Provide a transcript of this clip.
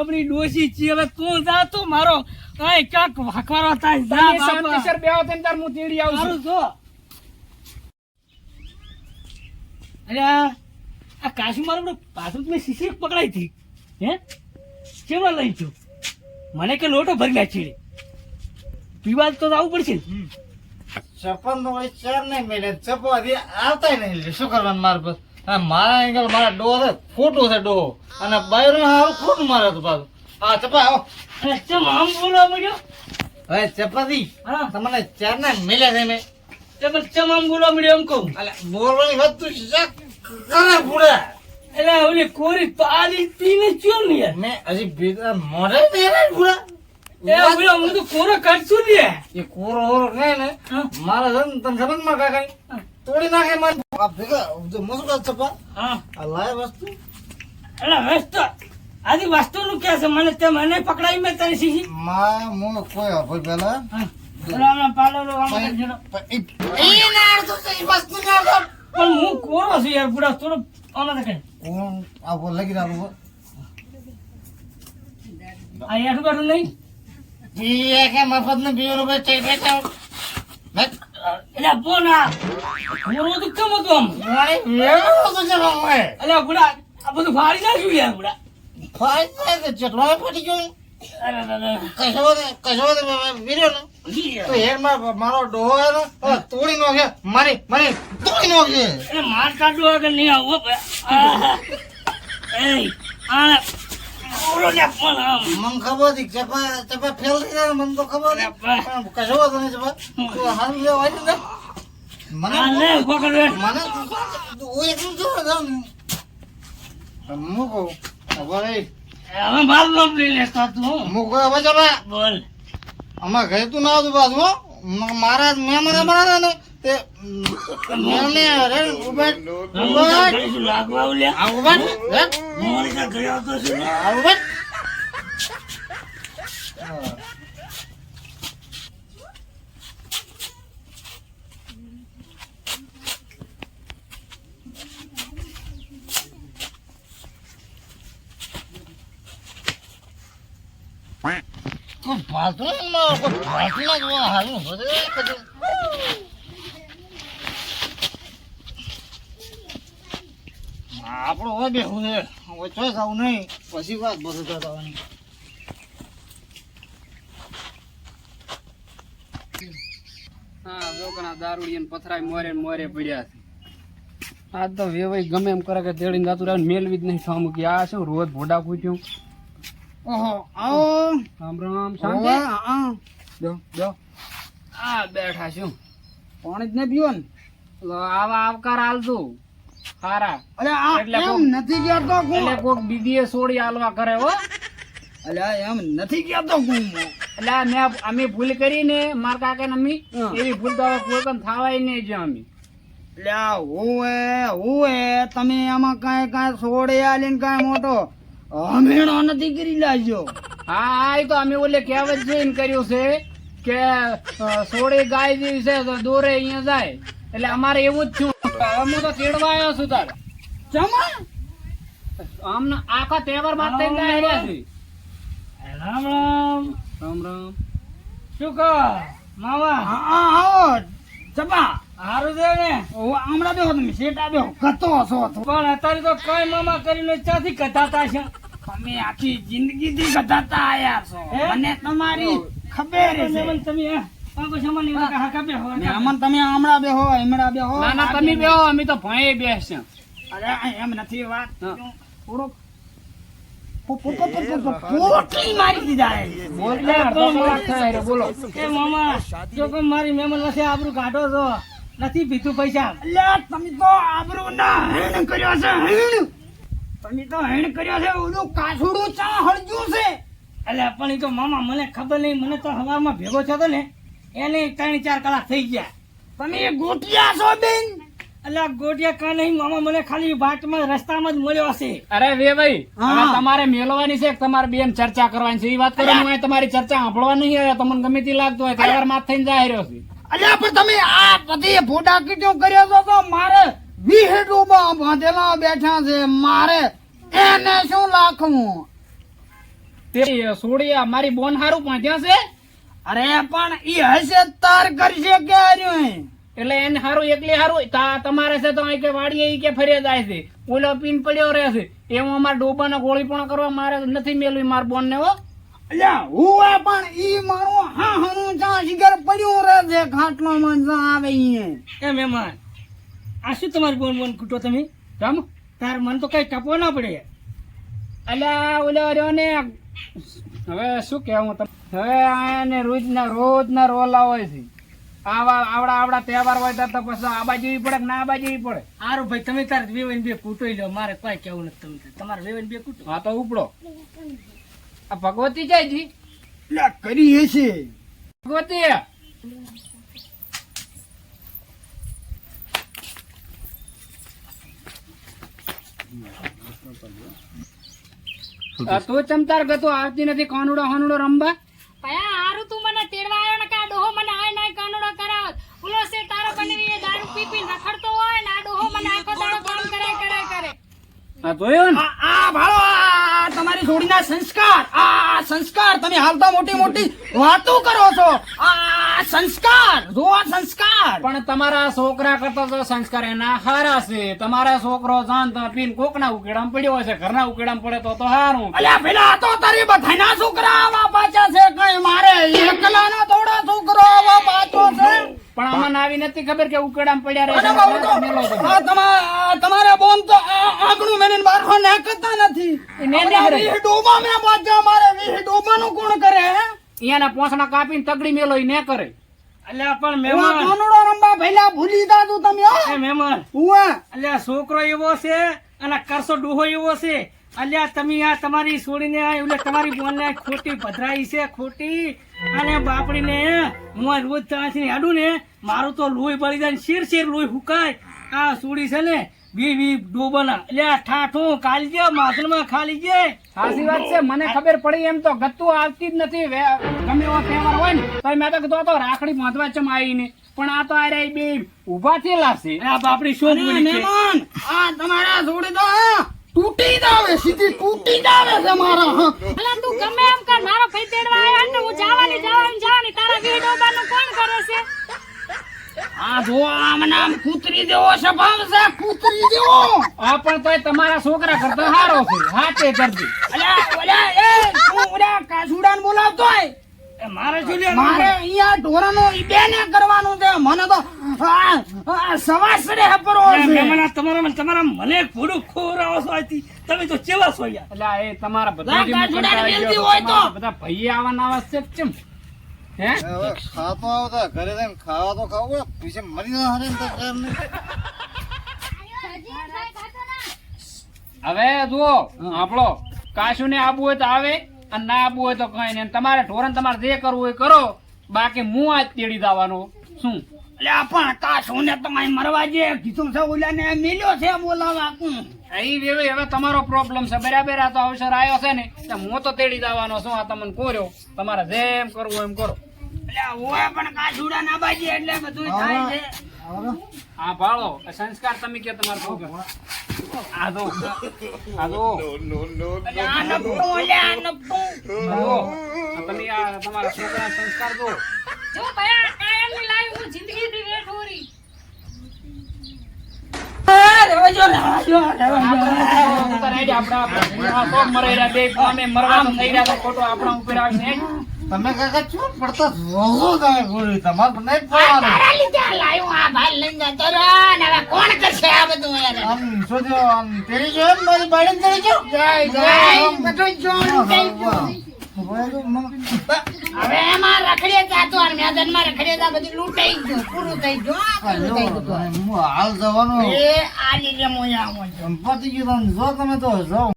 આપણી ડોશી છી હવે તું જા તો મારો કઈ કાક વાકવારો થાય જા શાંતિસર બેહો તેમ તાર હું તેડી આવું છું. જો અરે આ કાશી મારો પાછું મેં શીશી પકડાઈ હતી હે કેવા લઈ છું મને કે લોટો ભરી નાખી પીવા તો આવવું પડશે ને. ચપ્પલ નો ચાર નહીં મેલે ચપ્પલ આવતા નહીં શું કરવાનું મારે બસ મારા એંગલ મારા ડો છે ખોટું છે ડો અને બાયરો હારું ખોટું મારે તો પાછું હા ચપ્પા આવો ચમ આમ બોલવા મળ્યો હવે ચપાતી હા તમને ચાર ના મેલ્યા છે મેં ચમ ચમ આમ બોલવા મળ્યો એમ કહું અલે બોલવાની વાત તું શીશા કરે પૂરા એટલે ઓલી કોરી પાલી પીને ચો ને યાર મેં હજી ભીતર મોઢે નહીં પૂરા એ બોલો હું તો કોરો કાઢશું ને એ કોરો હોરો નહીં ને મારા છે ને તને સમજ માં કાકા તોડી નાખે મારે આ ભેગા જો મસુકા ચપ્પા હા આ લાય વસ્તુ એટલે વસ્તુ આજી વસ્તુ નું કે છે મને તે મને પકડાઈ મેં તને શીશી માં મો કોઈ હો પેલા હા પાલો લો આમ કરી દેલો. એ ના તો એ વસ્તુ ના પણ હું કોરો છું યાર બુડા થોડો આમાં કરે કોણ આ બોલ લગી રાવું આ યાર બેઠું નહીં એ કે મફત ને 2 રૂપિયા ચઈ બેઠા એટલે બોના કોરો તો કેમ હતું આમ મારે વેણો તો છે મામા એટલે બુડા આ બધું ફાડી નાખ્યું યાર બુડા ફાઈ જાય કે ચટલો પડી ગયો અરે કશો વીર્યો ને તો હેર મારો ડોહો હે ને તોડી નો કે મારી તોડી નો કે એટલે માર કાઢું આગળ નહીં આવું એ આ ઓરો લે પણ આમ મન ખબર હતી ચપા ફેલ થઈ જાય મન તો ખબર હતી કશો વાંધો નહીં ચપા તું હાલ લે વાળી દે મને આ લે પકડ મને તું એકલું જો મુકો બોલે હવે બાર લોમ લઈ લેતા તું મુકો હવે ચપા બોલ અમાર ઘરે તું ના આવતું પાછું હો મારા મહેમાન અમારા ને તે મેને રે ઉબેટ લાગવા લે આ ઉબેટ રે મોરી કા ઘરે આવતો છે આ ઉબેટ કોઈ ફાલતુ ના જોવા હાલું બધે કદી આપણો હોય બેહું છે હવે ચોઈસ આવું નહીં પછી વાત બધું થવાની હા લોકોના દારૂડિયા ને પથરાય મોરે પડ્યા છે. આ તો વેવાઈ ગમે એમ કરે કે તેડીને જાતું રહે મેલવી જ નહીં સામું કે આ શું રોજ ભોડા પૂછ્યું. ઓહો આવો રામ રામ શાંતિ. હા જો જો આ બેઠા છું પાણી જ નહીં પીવો ને તો આવા આવકાર હાલતું હારા અરે આ એટલે એમ નથી કહેતો એટલે કોક બીજીએ સોડી હાલવા કરે હો. અલે એમ નથી કહેતો હું એટલે અમે ભૂલ કરીને મારા કાકા ને અમે એવી ભૂલ તો હવે કોઈ પણ થવાય નહીં જો અમે. એટલે હું તમે આમાં કાંઈ છોડે આલીને કાંઈ મોટો હમેણો નથી કરી લાગ્યો. હા એ તો અમે ઓલે કહેવત જોઈને કર્યું છે કે સોળે ગાય જેવી છે તો દોરે અહીંયા જાય એટલે અમારે એવું જ થયું. હું તો તેડવા આવ્યો છું તાર જમા આમ આખા તહેવાર બાદ થઈ રહ્યા છે. રામ રામ રામ રામ. શું કહો મામા આવો ચપા હારું છે ને હમણાં બેહો તમે શેટા બેહો કતો છો પણ અત્યારે તો કઈ મામા કરીને ચાથી કથાતા છે તમે આખી જિંદગી થી ગધાતા આયા છો હે? મને તમારી ખબર છે તમે પાંકો સામાન્ય હા કાપે હો મહેમાન તમે હમણાં બેહો ના ના તમે બેહો અમે તો ભણે બેસ્યા. અરે એમ નથી વાત હા. થોડોક પોટલી મારી દીધા બોલ લે, અડધો કલાક થાય રે, બોલો. એ મામા જો કે મારી મહેમાન નથી આબરૂ કાઢો છો નથી પીતું પૈસા અલ્યા તમે તો આબરૂ ના હેણ કર્યો છે હેણ તમે તો હેણ કર્યો છે ઓલું કાસુડું ચા હળજ્યું છે એટલે પણ એ તો મામા મને ખબર નહીં મને તો હવામાં ભેગો થયો હતો ને એને 3-4 કલાક થઈ ગયા તમે ગોટિયા છો બેન એટલે ગોટિયા કા નહીં મામા મને ખાલી વાટમાં રસ્તામાં જ મળ્યો હશે અરે વે ભાઈ હા. હવે તમારે મેલવાની છે કે તમારે બેન ચર્ચા કરવાની છે એ વાત કરો. હું તમારી ચર્ચા સાંભળવા નહીં આવ્યા. તમને ગમે તે લાગતું હોય તહેવાર માં થઈને જાય રહ્યો છે. અલ્યા પણ તમે આ બધી ફોટા કીટો કર્યો છો તો મારે 20 ડૂબા બાંધેલા બેઠા છે મારે એને શું લાખવું તે સોડી મારી બોન હારું પહોંચ્યા છે અરે પણ ઈ હશે તાર કરશે કે આર્યું એટલે એને હારું એકલી હારું તમારે છે તો અહીં કે વાડીએ ઈ કે ફરે જાય છે ઓલો પીન પડ્યો રહે છે એવું અમારે ડોબાના ગોળી પણ કરવા મારે નથી મેળવી માર બોન ને હો અલ્યા હું પણ ઈ મારું હા હું ચા શિગર પડ્યું રહે છે ખાટલો માં જા આવે ઈ એ મહેમાન આ શું તમારી બોન બોન કૂટો તમે જમ તાર મન તો કઈ ટપવો ના પડે અલ્યા ઓલો રહ્યો ને હવે શું કહેવું તમને હવે આને રોજના રોલા હોય છે આવડા તહેવાર હોય તો પછી આબા જેવી પડે કે ના આબા જેવી પડે સારું ભાઈ તમે તાર વેવન બે કૂટો લો મારે કઈ કેવું નથી તમે તમારે વેવન બે કૂટો હા તો ઉપડો આ ભગવતી જાય જી કરી હશે ભગવતી તું ચમતાર ગતો આવતી નથી કાનુડો રમવા ભયા હારું તું મને તેડવા આવ્યો ને કે આ ડોહો મને આય નાય કાનુડો કરાવત ઓલો સે તારો બનેવી એ દારૂ પી પી રખડતો હોય ને આ ડોહો મને આખો દાડો કામ કરે આ જોયો ને આ ભાળો આ તમારી જોડીના સંસ્કાર આ સંસ્કાર તમે હાલ તો મોટી મોટી વાતો કરો છો આ સંસ્કાર જો આ સંસ્કાર પણ તમારા છોકરા કરતા તો સંસ્કાર એના હારા છે તમારા છોકરો જાન તો પીન કોકના ઉકેડામાં પડ્યો હશે ઘરના ઉકેડામાં પડે તો હારું અલ્યા પેલા તો તારી બધાના છોકરા આવા પાછા છે કઈ મારે એકલાનો થોડા છોકરો આવા પાછો છે પણ અમને આવી નથી ખબર કે ઉકેડામાં પડ્યા અને બાબુ તો આ તમારા બોન તો આંગણું મેને બારખો નાખતા નથી વીહ ડોબા મે બાજા મારે વીહ ડોબાનું કોણ કરે હે અહીંયાના પોસણા કાપીને તગડી મેલો ઈ ને કરે અલ્યા પણ મહેમાન કોનડો રંબા ભઈલા ભૂલી દાદુ તમે હો એ મહેમાન ઉવા અલ્યા છોકરો એવો છે અને કરસો ડોહો એવો છે અલ્યા તમે આ તમારી છોડીને આ એટલે તમારી બોનને ખોટી ભદ્રાઈ છે ખોટી અને બાપડીને હું રોજ ત્યાંથી હાડું ને મારું તો લોહી બળી જાય શેર લોહી હુકાય આ છોડી છે ને વી ડોબાના અલ્યા ઠાઠું કાલજે માસલમાં ખાલી જે સાચી વાત છે મને ખબર પડી એમ તો ગતું આવતી જ નથી ગમે એવો તહેવાર હોય ને તો મેં તો કીધું તો રાખડી બાંધવા ચમ આવીને પણ આ તો આ રે બે ઉભા થયેલા છે આ બાપડી શું બોલી છે મહેમાન આ તમારા છોડી તો તૂટી જાવે સીધી તૂટી જાવે છે મારા અલા તું ગમે એમ કર મારો ભાઈ તેડવા આવ્યો ને હું જવાની તારા વી ડોબાનું કોણ કરે છે આ જો આમ નામ કૂતરી જેવો સ્વભાવ છે કૂતરી જેવો આ પણ તોય તમારા છોકરા કરતા હારો છે હાથે કરતી અલ્યા ઓલા એ તું ઓલા કાસુડાને બોલાવતો હોય મારે શું મારે અહીંયા ઢોરાનો ઈબેને કરવાનું છે મને તો સવાસરે હપરો છે તમારા મને થોડું ખોરાવો છો આથી તમે તો ચેવા છો યાર એટલે એ તમારા બધા ભાઈ આવવાના આવશ્યક છે હે ખાતો આવતા ઘરે જઈને ખાવા તો ખાવું પીછે મરી ના હરે હવે જુઓ આપણો કાશુ ને આબુ હોય તો આવે અને ના આબુ હોય તો કઈ નહીં તમારે ઢોરણ તમારે જે કરવું હોય કરો બાકી હું આજ તેડી જવાનો શું એટલે પણ કાશુ ને તમારે મરવા જે કીધું છે ઓલા ને મિલ્યો છે બોલાવા હવે તમારો પ્રોબ્લેમ છે બરાબર આ તો અવસર આવ્યો છે ને હું તો તેડી જવાનો છું આ તમને કોર્યો તમારે જેમ કરવું એમ કરો પણ કાસુડા ના બાજી એટલે બધું થાય છે હા ભાળો સંસ્કાર તમે કે તમારે શું કરો આ દો તમે આ તમારા છોકરા સંસ્કાર દો જો ભયા કાયમ ની લાઈ હું જિંદગી થી વેઠ હોરી તમે કાકા શું પડતા રોજો તમે ગોળી તમારે પણ નહીં પડવાનું કોણ કરશે આ બધું આમ સોજો આમ તેરી જો મારી બાળી તેરી જો હવે એમાં રખડીએ જાતો અને મેદાનમાં રખડીએ જા બધું લૂંટાઈ ગયું પૂરું થઈ ગયું હાલ જવાનું એ આ લીધે મોયા પતી ગયું જો તમે તો જાઓ